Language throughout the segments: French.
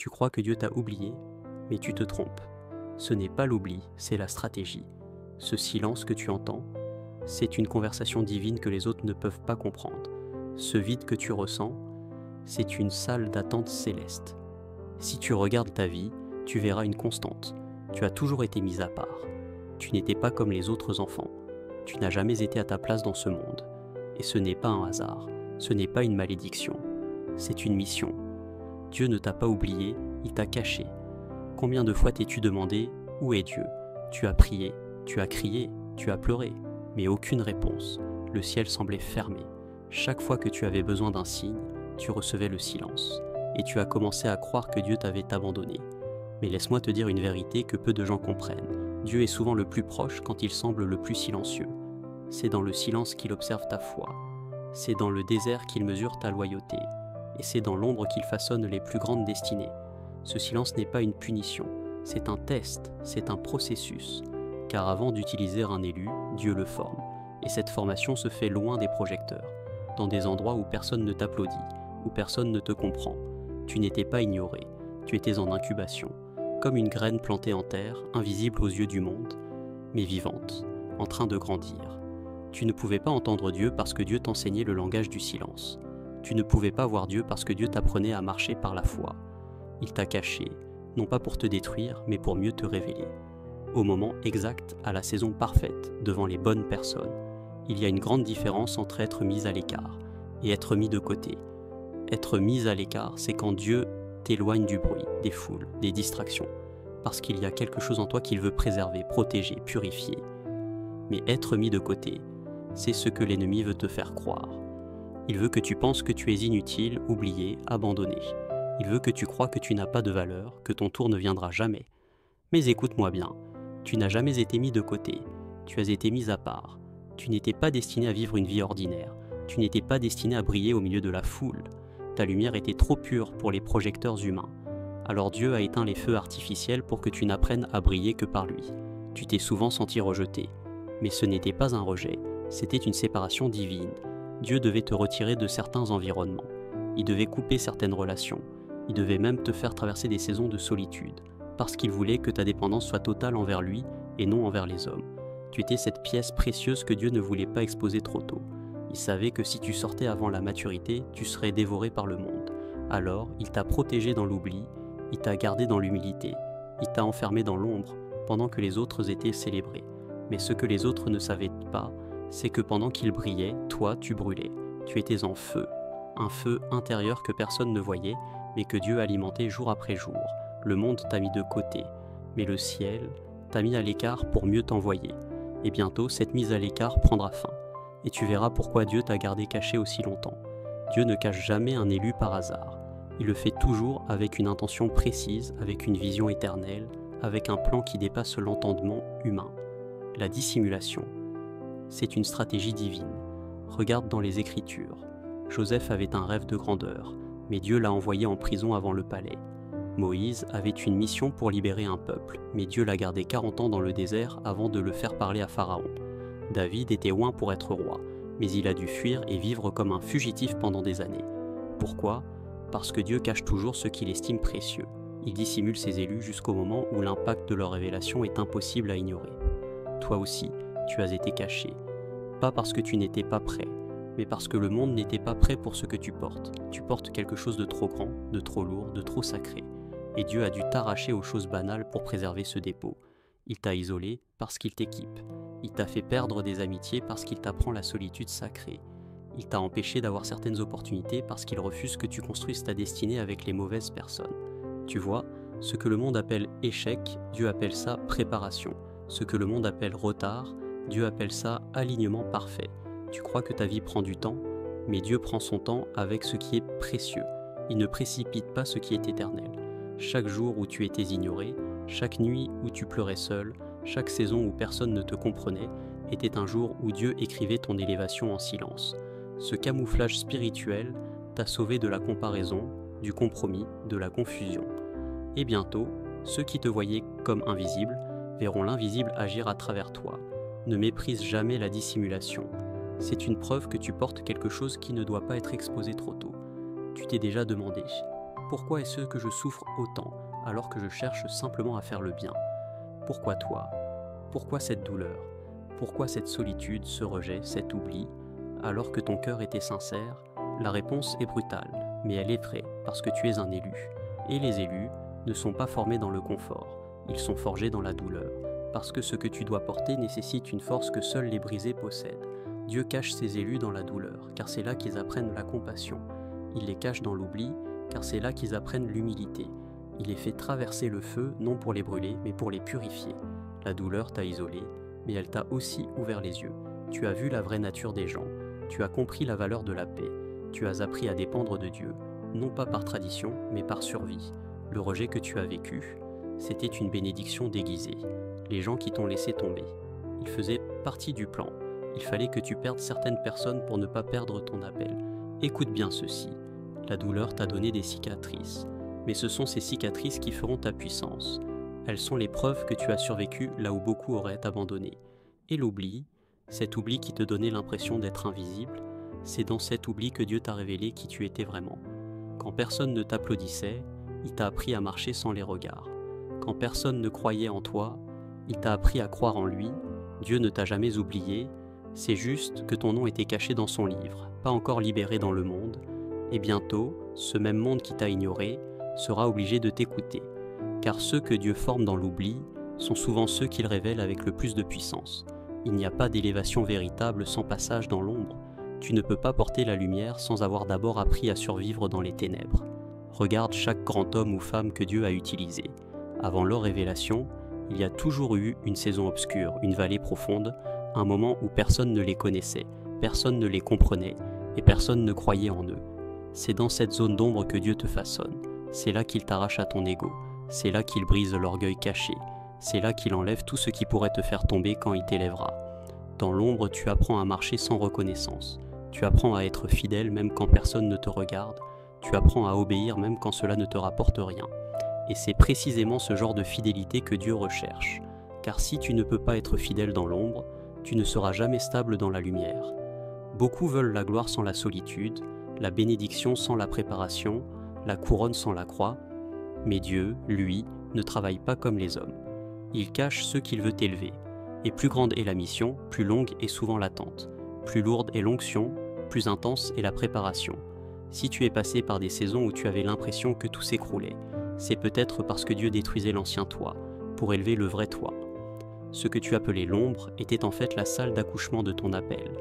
Tu crois que Dieu t'a oublié, mais tu te trompes. Ce n'est pas l'oubli, c'est la stratégie. Ce silence que tu entends, c'est une conversation divine que les autres ne peuvent pas comprendre. Ce vide que tu ressens, c'est une salle d'attente céleste. Si tu regardes ta vie, tu verras une constante. Tu as toujours été mis à part. Tu n'étais pas comme les autres enfants. Tu n'as jamais été à ta place dans ce monde. Et ce n'est pas un hasard. Ce n'est pas une malédiction. C'est une mission. Dieu ne t'a pas oublié, il t'a caché. Combien de fois t'es-tu demandé « Où est Dieu ?» Tu as prié, tu as crié, tu as pleuré, mais aucune réponse. Le ciel semblait fermé. Chaque fois que tu avais besoin d'un signe, tu recevais le silence. Et tu as commencé à croire que Dieu t'avait abandonné. Mais laisse-moi te dire une vérité que peu de gens comprennent. Dieu est souvent le plus proche quand il semble le plus silencieux. C'est dans le silence qu'il observe ta foi. C'est dans le désert qu'il mesure ta loyauté. Et c'est dans l'ombre qu'il façonne les plus grandes destinées. Ce silence n'est pas une punition, c'est un test, c'est un processus. Car avant d'utiliser un élu, Dieu le forme. Et cette formation se fait loin des projecteurs, dans des endroits où personne ne t'applaudit, où personne ne te comprend. Tu n'étais pas ignoré, tu étais en incubation, comme une graine plantée en terre, invisible aux yeux du monde, mais vivante, en train de grandir. Tu ne pouvais pas entendre Dieu parce que Dieu t'enseignait le langage du silence. Tu ne pouvais pas voir Dieu parce que Dieu t'apprenait à marcher par la foi. Il t'a caché, non pas pour te détruire, mais pour mieux te révéler. Au moment exact, à la saison parfaite, devant les bonnes personnes, il y a une grande différence entre être mis à l'écart et être mis de côté. Être mis à l'écart, c'est quand Dieu t'éloigne du bruit, des foules, des distractions, parce qu'il y a quelque chose en toi qu'il veut préserver, protéger, purifier. Mais être mis de côté, c'est ce que l'ennemi veut te faire croire. Il veut que tu penses que tu es inutile, oublié, abandonné. Il veut que tu crois que tu n'as pas de valeur, que ton tour ne viendra jamais. Mais écoute-moi bien, tu n'as jamais été mis de côté, tu as été mis à part. Tu n'étais pas destiné à vivre une vie ordinaire, tu n'étais pas destiné à briller au milieu de la foule. Ta lumière était trop pure pour les projecteurs humains. Alors Dieu a éteint les feux artificiels pour que tu n'apprennes à briller que par lui. Tu t'es souvent senti rejeté, mais ce n'était pas un rejet, c'était une séparation divine. Dieu devait te retirer de certains environnements. Il devait couper certaines relations. Il devait même te faire traverser des saisons de solitude, parce qu'il voulait que ta dépendance soit totale envers lui et non envers les hommes. Tu étais cette pièce précieuse que Dieu ne voulait pas exposer trop tôt. Il savait que si tu sortais avant la maturité, tu serais dévoré par le monde. Alors, il t'a protégé dans l'oubli, il t'a gardé dans l'humilité, il t'a enfermé dans l'ombre, pendant que les autres étaient célébrés. Mais ce que les autres ne savaient pas, c'est que pendant qu'il brillait, toi, tu brûlais. Tu étais en feu, un feu intérieur que personne ne voyait, mais que Dieu alimentait jour après jour. Le monde t'a mis de côté, mais le ciel t'a mis à l'écart pour mieux t'envoyer. Et bientôt, cette mise à l'écart prendra fin. Et tu verras pourquoi Dieu t'a gardé caché aussi longtemps. Dieu ne cache jamais un élu par hasard. Il le fait toujours avec une intention précise, avec une vision éternelle, avec un plan qui dépasse l'entendement humain. La dissimulation, c'est une stratégie divine. Regarde dans les Écritures. Joseph avait un rêve de grandeur, mais Dieu l'a envoyé en prison avant le palais. Moïse avait une mission pour libérer un peuple, mais Dieu l'a gardé 40 ans dans le désert avant de le faire parler à Pharaon. David était loin pour être roi, mais il a dû fuir et vivre comme un fugitif pendant des années. Pourquoi ? Parce que Dieu cache toujours ce qu'il estime précieux. Il dissimule ses élus jusqu'au moment où l'impact de leur révélation est impossible à ignorer. Toi aussi, tu as été caché. Pas parce que tu n'étais pas prêt, mais parce que le monde n'était pas prêt pour ce que tu portes. Tu portes quelque chose de trop grand, de trop lourd, de trop sacré. Et Dieu a dû t'arracher aux choses banales pour préserver ce dépôt. Il t'a isolé parce qu'il t'équipe. Il t'a fait perdre des amitiés parce qu'il t'apprend la solitude sacrée. Il t'a empêché d'avoir certaines opportunités parce qu'il refuse que tu construises ta destinée avec les mauvaises personnes. Tu vois, ce que le monde appelle échec, Dieu appelle ça préparation. Ce que le monde appelle retard, Dieu appelle ça alignement parfait. Tu crois que ta vie prend du temps, mais Dieu prend son temps avec ce qui est précieux. Il ne précipite pas ce qui est éternel. Chaque jour où tu étais ignoré, chaque nuit où tu pleurais seul, chaque saison où personne ne te comprenait, était un jour où Dieu écrivait ton élévation en silence. Ce camouflage spirituel t'a sauvé de la comparaison, du compromis, de la confusion. Et bientôt, ceux qui te voyaient comme invisible verront l'invisible agir à travers toi. Ne méprise jamais la dissimulation. C'est une preuve que tu portes quelque chose qui ne doit pas être exposé trop tôt. Tu t'es déjà demandé, Pourquoi est-ce que je souffre autant alors que je cherche simplement à faire le bien? Pourquoi toi? Pourquoi cette douleur? Pourquoi cette solitude, ce rejet, cet oubli, alors que ton cœur était sincère? La réponse est brutale, mais elle est vraie, parce que tu es un élu. Et les élus ne sont pas formés dans le confort, ils sont forgés dans la douleur, parce que ce que tu dois porter nécessite une force que seuls les brisés possèdent. Dieu cache ses élus dans la douleur, car c'est là qu'ils apprennent la compassion. Il les cache dans l'oubli, car c'est là qu'ils apprennent l'humilité. Il les fait traverser le feu, non pour les brûler, mais pour les purifier. La douleur t'a isolé, mais elle t'a aussi ouvert les yeux. Tu as vu la vraie nature des gens, tu as compris la valeur de la paix, tu as appris à dépendre de Dieu, non pas par tradition, mais par survie. Le rejet que tu as vécu, c'était une bénédiction déguisée. Les gens qui t'ont laissé tomber, ils faisaient partie du plan. Il fallait que tu perdes certaines personnes pour ne pas perdre ton appel. Écoute bien ceci. La douleur t'a donné des cicatrices, mais ce sont ces cicatrices qui feront ta puissance. Elles sont les preuves que tu as survécu là où beaucoup auraient abandonné. Et l'oubli, cet oubli qui te donnait l'impression d'être invisible, c'est dans cet oubli que Dieu t'a révélé qui tu étais vraiment. Quand personne ne t'applaudissait, il t'a appris à marcher sans les regards. Quand personne ne croyait en toi, il t'a appris à croire en lui. Dieu ne t'a jamais oublié, c'est juste que ton nom était caché dans son livre, pas encore libéré dans le monde, et bientôt, ce même monde qui t'a ignoré sera obligé de t'écouter, car ceux que Dieu forme dans l'oubli sont souvent ceux qu'il révèle avec le plus de puissance. Il n'y a pas d'élévation véritable sans passage dans l'ombre. Tu ne peux pas porter la lumière sans avoir d'abord appris à survivre dans les ténèbres. Regarde chaque grand homme ou femme que Dieu a utilisé. Avant leur révélation, il y a toujours eu une saison obscure, une vallée profonde, un moment où personne ne les connaissait, personne ne les comprenait et personne ne croyait en eux. C'est dans cette zone d'ombre que Dieu te façonne. C'est là qu'il t'arrache à ton ego. C'est là qu'il brise l'orgueil caché. C'est là qu'il enlève tout ce qui pourrait te faire tomber quand il t'élèvera. Dans l'ombre, tu apprends à marcher sans reconnaissance. Tu apprends à être fidèle même quand personne ne te regarde. Tu apprends à obéir même quand cela ne te rapporte rien. Et c'est précisément ce genre de fidélité que Dieu recherche. Car si tu ne peux pas être fidèle dans l'ombre, tu ne seras jamais stable dans la lumière. Beaucoup veulent la gloire sans la solitude, la bénédiction sans la préparation, la couronne sans la croix, mais Dieu, lui, ne travaille pas comme les hommes. Il cache ceux qu'il veut élever, et plus grande est la mission, plus longue est souvent l'attente, plus lourde est l'onction, plus intense est la préparation. Si tu es passé par des saisons où tu avais l'impression que tout s'écroulait, c'est peut-être parce que Dieu détruisait l'ancien toi, pour élever le vrai toi. Ce que tu appelais l'ombre était en fait la salle d'accouchement de ton appel.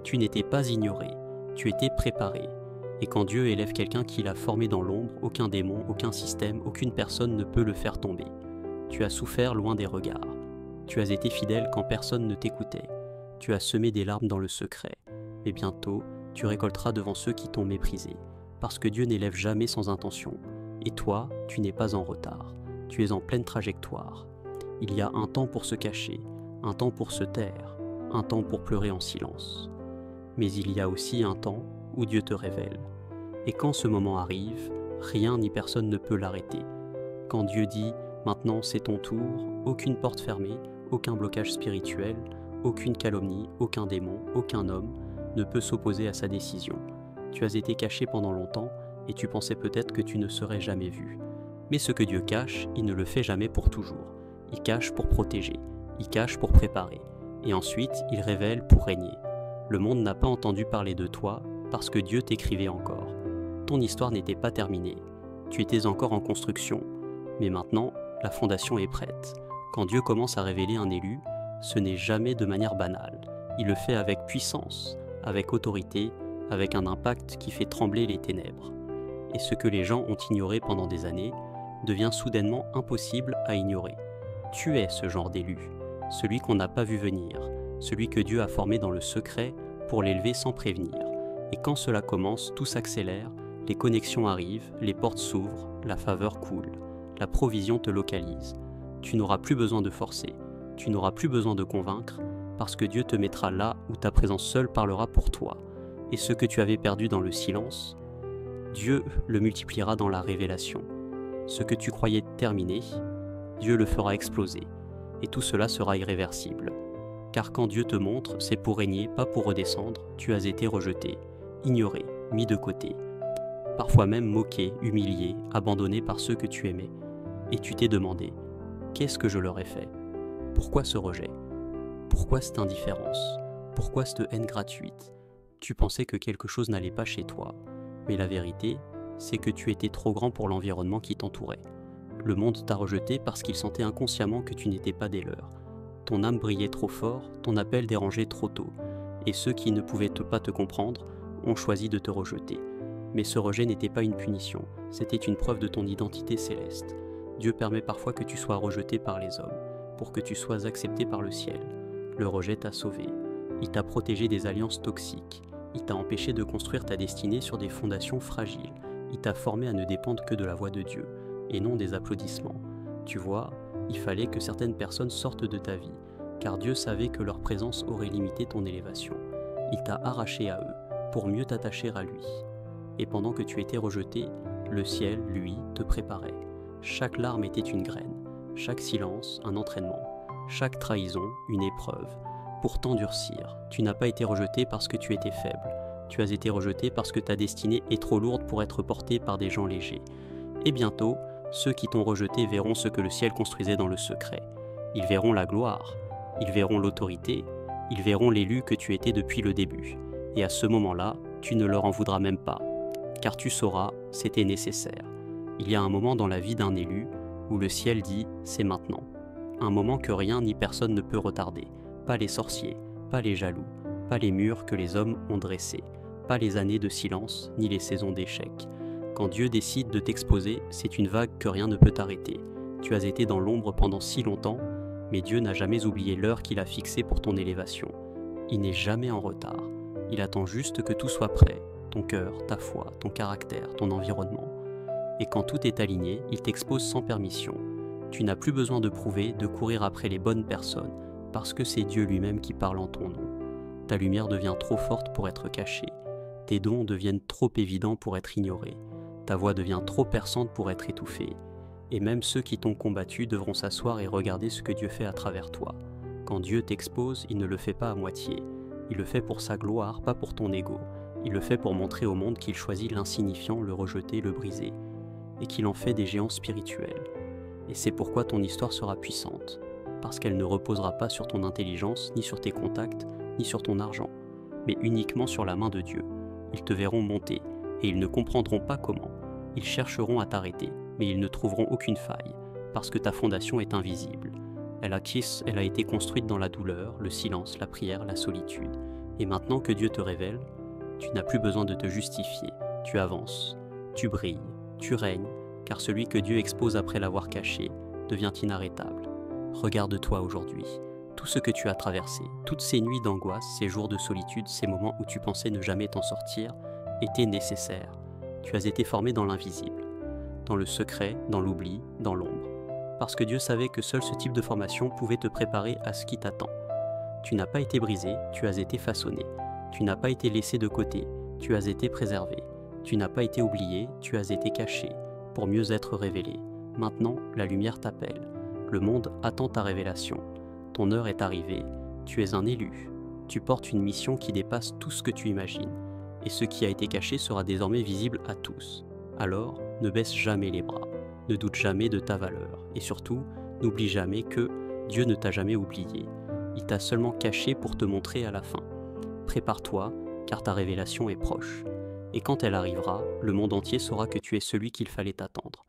Tu n'étais pas ignoré, tu étais préparé. Et quand Dieu élève quelqu'un qu'il a formé dans l'ombre, aucun démon, aucun système, aucune personne ne peut le faire tomber. Tu as souffert loin des regards. Tu as été fidèle quand personne ne t'écoutait. Tu as semé des larmes dans le secret. Mais bientôt, tu récolteras devant ceux qui t'ont méprisé. Parce que Dieu n'élève jamais sans intention. Et toi, tu n'es pas en retard. Tu es en pleine trajectoire. Il y a un temps pour se cacher, un temps pour se taire, un temps pour pleurer en silence. Mais il y a aussi un temps où Dieu te révèle. Et quand ce moment arrive, rien ni personne ne peut l'arrêter. Quand Dieu dit « Maintenant c'est ton tour », aucune porte fermée, aucun blocage spirituel, aucune calomnie, aucun démon, aucun homme ne peut s'opposer à sa décision. Tu as été caché pendant longtemps et tu pensais peut-être que tu ne serais jamais vu. Mais ce que Dieu cache, il ne le fait jamais pour toujours. Il cache pour protéger, il cache pour préparer, et ensuite il révèle pour régner. Le monde n'a pas entendu parler de toi parce que Dieu t'écrivait encore. Ton histoire n'était pas terminée, tu étais encore en construction, mais maintenant la fondation est prête. Quand Dieu commence à révéler un élu, ce n'est jamais de manière banale. Il le fait avec puissance, avec autorité, avec un impact qui fait trembler les ténèbres. Et ce que les gens ont ignoré pendant des années devient soudainement impossible à ignorer. Tu es ce genre d'élu, celui qu'on n'a pas vu venir, celui que Dieu a formé dans le secret pour l'élever sans prévenir. Et quand cela commence, tout s'accélère, les connexions arrivent, les portes s'ouvrent, la faveur coule, la provision te localise. Tu n'auras plus besoin de forcer, tu n'auras plus besoin de convaincre, parce que Dieu te mettra là où ta présence seule parlera pour toi. Et ce que tu avais perdu dans le silence, Dieu le multipliera dans la révélation. Ce que tu croyais terminé, Dieu le fera exploser, et tout cela sera irréversible. Car quand Dieu te montre, c'est pour régner, pas pour redescendre, tu as été rejeté, ignoré, mis de côté. parfois même moqué, humilié, abandonné par ceux que tu aimais. Et tu t'es demandé, qu'est-ce que je leur ai fait? Pourquoi ce rejet? Pourquoi cette indifférence? Pourquoi cette haine gratuite? Tu pensais que quelque chose n'allait pas chez toi, mais la vérité, c'est que tu étais trop grand pour l'environnement qui t'entourait. Le monde t'a rejeté parce qu'il sentait inconsciemment que tu n'étais pas des leurs. Ton âme brillait trop fort, ton appel dérangeait trop tôt, et ceux qui ne pouvaient pas te comprendre ont choisi de te rejeter. Mais ce rejet n'était pas une punition, c'était une preuve de ton identité céleste. Dieu permet parfois que tu sois rejeté par les hommes, pour que tu sois accepté par le ciel. Le rejet t'a sauvé, il t'a protégé des alliances toxiques, il t'a empêché de construire ta destinée sur des fondations fragiles, il t'a formé à ne dépendre que de la voix de Dieu, et non des applaudissements. Tu vois, il fallait que certaines personnes sortent de ta vie, car Dieu savait que leur présence aurait limité ton élévation. Il t'a arraché à eux, pour mieux t'attacher à lui. Et pendant que tu étais rejeté, le ciel, lui, te préparait. Chaque larme était une graine, chaque silence, un entraînement, chaque trahison, une épreuve. Pour t'endurcir, tu n'as pas été rejeté parce que tu étais faible. Tu as été rejeté parce que ta destinée est trop lourde pour être portée par des gens légers. Et bientôt, ceux qui t'ont rejeté verront ce que le ciel construisait dans le secret. Ils verront la gloire, ils verront l'autorité, ils verront l'élu que tu étais depuis le début. Et à ce moment-là, tu ne leur en voudras même pas, car tu sauras, c'était nécessaire. Il y a un moment dans la vie d'un élu où le ciel dit « c'est maintenant ». Un moment que rien ni personne ne peut retarder. Pas les sorciers, pas les jaloux, pas les murs que les hommes ont dressés, pas les années de silence ni les saisons d'échecs. Quand Dieu décide de t'exposer, c'est une vague que rien ne peut arrêter. Tu as été dans l'ombre pendant si longtemps, mais Dieu n'a jamais oublié l'heure qu'il a fixée pour ton élévation. Il n'est jamais en retard. Il attend juste que tout soit prêt, ton cœur, ta foi, ton caractère, ton environnement. Et quand tout est aligné, il t'expose sans permission. Tu n'as plus besoin de prouver, de courir après les bonnes personnes, parce que c'est Dieu lui-même qui parle en ton nom. Ta lumière devient trop forte pour être cachée. Tes dons deviennent trop évidents pour être ignorés. Ta voix devient trop perçante pour être étouffée. Et même ceux qui t'ont combattu devront s'asseoir et regarder ce que Dieu fait à travers toi. Quand Dieu t'expose, il ne le fait pas à moitié. Il le fait pour sa gloire, pas pour ton ego. Il le fait pour montrer au monde qu'il choisit l'insignifiant, le rejeté, le brisé. Et qu'il en fait des géants spirituels. Et c'est pourquoi ton histoire sera puissante. Parce qu'elle ne reposera pas sur ton intelligence, ni sur tes contacts, ni sur ton argent, mais uniquement sur la main de Dieu. Ils te verront monter, et ils ne comprendront pas comment. Ils chercheront à t'arrêter, mais ils ne trouveront aucune faille, parce que ta fondation est invisible. Elle a été construite dans la douleur, le silence, la prière, la solitude. Et maintenant que Dieu te révèle, tu n'as plus besoin de te justifier. Tu avances, tu brilles, tu règnes, car celui que Dieu expose après l'avoir caché devient inarrêtable. Regarde-toi aujourd'hui. Tout ce que tu as traversé, toutes ces nuits d'angoisse, ces jours de solitude, ces moments où tu pensais ne jamais t'en sortir, étaient nécessaires. Tu as été formé dans l'invisible, dans le secret, dans l'oubli, dans l'ombre. Parce que Dieu savait que seul ce type de formation pouvait te préparer à ce qui t'attend. Tu n'as pas été brisé, tu as été façonné. Tu n'as pas été laissé de côté, tu as été préservé. Tu n'as pas été oublié, tu as été caché, pour mieux être révélé. Maintenant, la lumière t'appelle. Le monde attend ta révélation. Ton heure est arrivée. Tu es un élu. Tu portes une mission qui dépasse tout ce que tu imagines. Et ce qui a été caché sera désormais visible à tous. Alors, ne baisse jamais les bras. Ne doute jamais de ta valeur. Et surtout, n'oublie jamais que Dieu ne t'a jamais oublié. Il t'a seulement caché pour te montrer à la fin. Prépare-toi, car ta révélation est proche. Et quand elle arrivera, le monde entier saura que tu es celui qu'il fallait attendre.